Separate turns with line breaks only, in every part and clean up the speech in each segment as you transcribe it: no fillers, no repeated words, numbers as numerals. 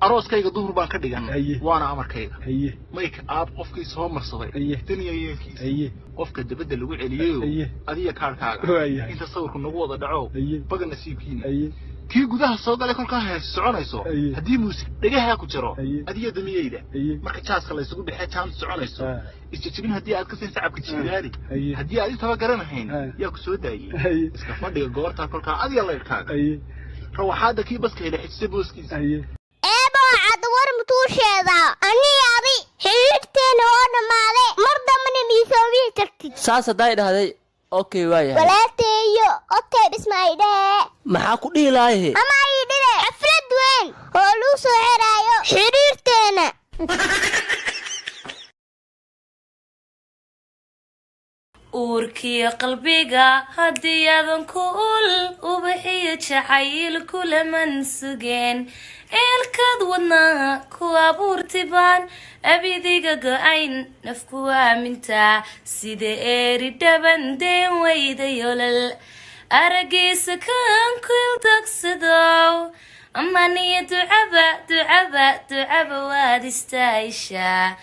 arooskayga duhur baan ka dhigan waana amarkayga make up qofkii soo marsaday taniya yeelkiisa qofka dabada lagu celiyo adiga kaarkaaga inta sawirku nagu wada dhaco baga nasiibkiina kii gudaha soo galay kolka hees soconayso hadii muusik dhagaha ku jiro adiga damiyayda marka jaaska la isugu bixay jaan soconayso isjijibin hadii aad ka sii sacabka jiidaari hadii aad taba garanahayn yaa ku soo daayay iska fadhiga goorta kolka adiga la irkaaga روحاده كي بس كيله حسب بوسكيس
ايبا عاد ور متوشيدا اني ابي حيرتين وانا مالي مرضى من ميسوي ترتي
ساسا دايدهدي اوكي وايا
ولاتيو اوكي بسمايده
maxaa ku dhiilaaye
ama ay dhile afrad weyn oo lu soo xiraayo xiriirteena
uurkiya qalbiga hadii aadan ku ul u bixiyo jacayl kula mansugeen eelkad wadna ku abuurtibaan abidiga go'ayn nafku aaminta sida eeri dhabandeen wayda yolal aragiisa kan kul dagsadow amaniya ducaba waad istaayishaa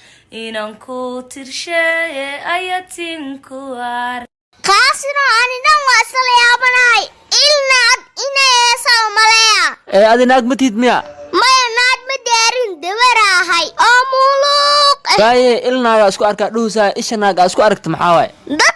inan ku tirshaye ayatinku ar
qaasino anidan waa salayaabanahay ilnaad inaysaa malaya
adinaag matid miya
maya naad ma daarin dawarahay oo muluq
baaye ilnaaga isku arka dhuusa ishanaaga isku aragta maxaa waay
dad